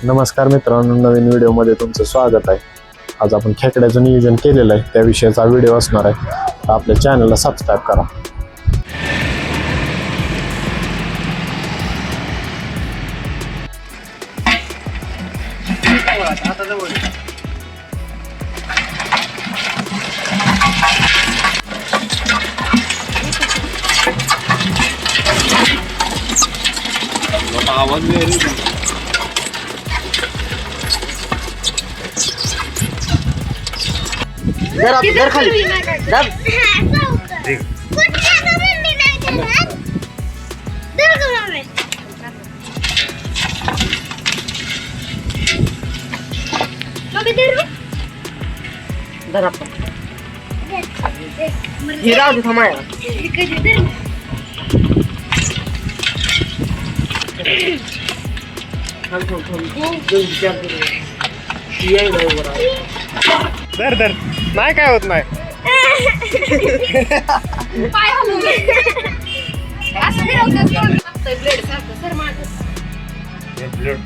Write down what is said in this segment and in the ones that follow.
नमस्कार मित्रांनो, नवीन व्हिडिओमध्ये तुमचं स्वागत आहे. आज आपण खेकड्याचं नियोजन केलेलं आहे त्याविषयीचा व्हिडिओ असणार आहे. तर आपल्या चॅनलला सबस्क्राईब करा. दर खाली दर दर आपण हे राहू दे थांबाया दर दर नाही काय होत नाही.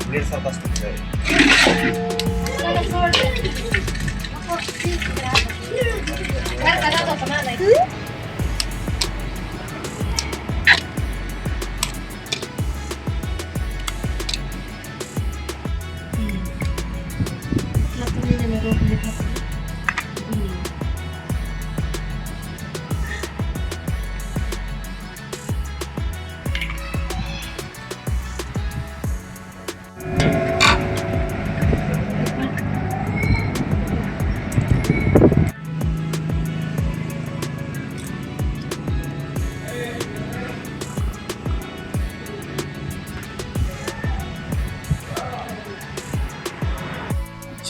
ब्लेड सारखं असतं.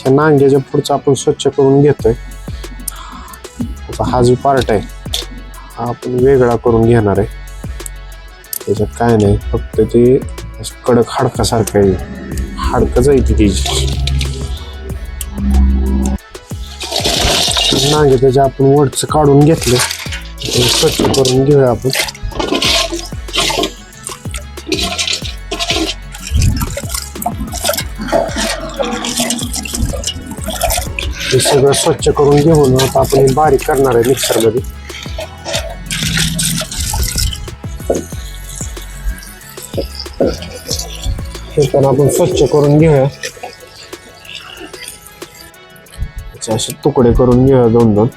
नांग्याच्या पुढचा आपण स्वच्छ करून घेतोय. हा जो पार्ट आहे हा आपण वेगळा करून घेणार आहे. त्याच्यात काय नाही, फक्त ते कडक हाडकासारखं आहे. हाडकंच आहे ती त्याची नांगे. त्याच्या आपण वरचं काढून घेतलं, स्वच्छ करून घेऊया आपण. हे सगळं स्वच्छ करून घेऊन आता आपण हे बारीक करणार आहे मिक्सरमध्ये. हे पण आपण स्वच्छ करून घेऊया. त्याचे असे तुकडे करून घेऊया, दोन दोन.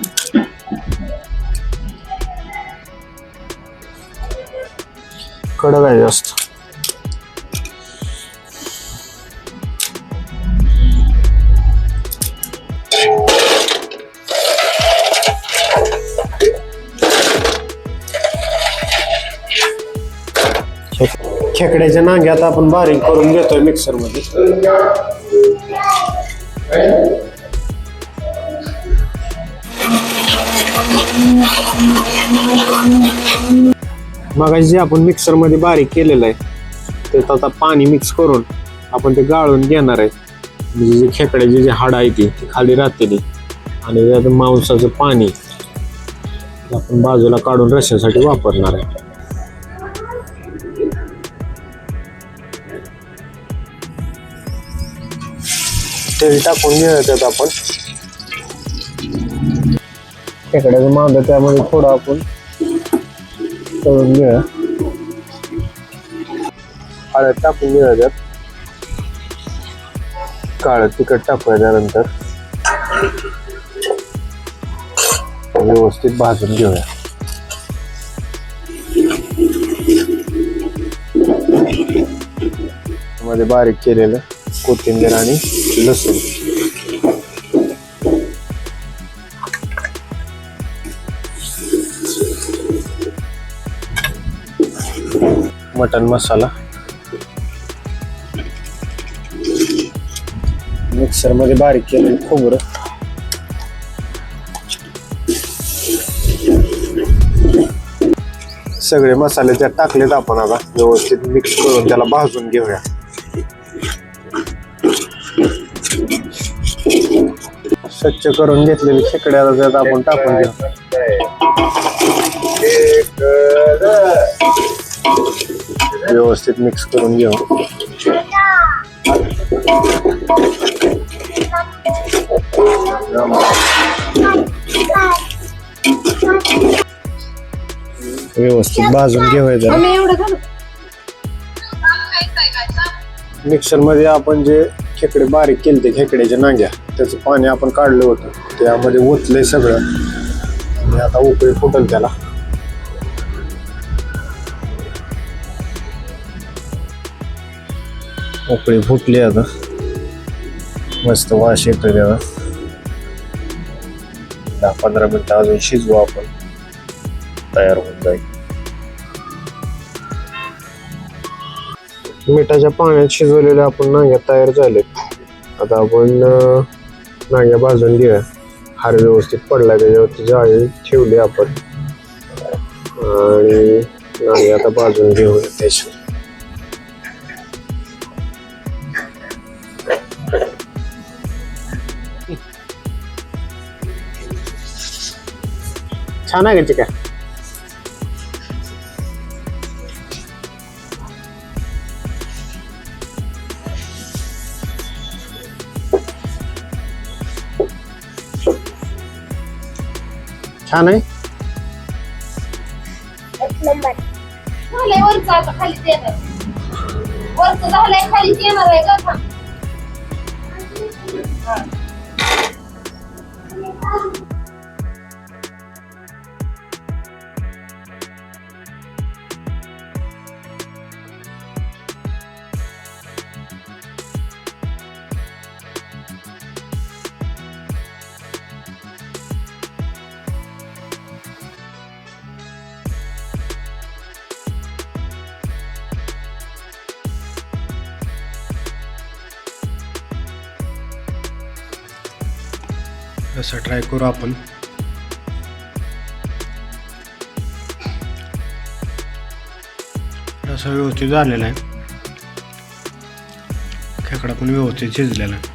कडक आहे जास्त. खेकड्याच्या नांग्यात आपण बारीक करून घेतोय मिक्सर मध्ये. मगाशी जे आपण मिक्सर मध्ये बारीक केलेलं आहे त्यात आता पाणी मिक्स करून आपण ते गाळून घेणार आहे. म्हणजे जे खेकड्याची जी हाड आहे ती खाली राहते आणि त्यात मांसाचं पाणी आपण बाजूला काढून रश्यासाठी वापरणार आहे. तेल टाकून घेऊया त्यात आपण. खेकड्याचं मांद त्यामध्ये थोडं आपण तळून घेऊया. हळद टाकून घेऊया त्यात. काळं तिखट टाकूया त्यानंतर. व्यवस्थित भाजून घेऊया. मध्ये बारीक केलेलं कोथिंबीर आणि लसूण. मटन मसाला मिक्सर मध्ये बारीक केलेलं खोबरं. सगळे मसाले त्यात टाकलेत आपण. आता व्यवस्थित मिक्स करून त्याला भाजून घेऊया. स्वच्छ करून घेतलेले खेकड्याला त्यात आपण टाकून घेऊ. व्यवस्थित मिक्स करून घेऊ. व्यवस्थित भाजून घेवायचं. मम्मी एवढं घालू. मिक्सर मध्ये आपण जे खेकडे बारीक केले खेकड्याच्या नांग्या त्याचं पाणी आपण काढलं होतं त्यामध्ये ओतलंय सगळं आणि आता उकळी फुटल त्याला. उकळी फुटली आता मस्त वास येतोय त्याला. 10-15 मिनिटं अजून शिजवू आपण तयार होऊन जाईल. मिठाच्या पाण्यात शिजवलेल्या आपण नांग्या तयार झालेत. आता आपण नांग्या भाजून घेऊया. हार व्यवस्थित पडला त्याच्यावरती जाळी ठेवली आपण आणि नांग्या आता भाजून घेऊया त्याच्या. छान आहे का चिका? छान आहे. झालंय वरचं आता खाली येणार. वरचं झालंय खाली येणार आहे का थांब. असं ट्राय करू आपण. असं व्यवस्थित झालेलं आहे. खेकडा पण व्यवस्थित शिजलेला आहे.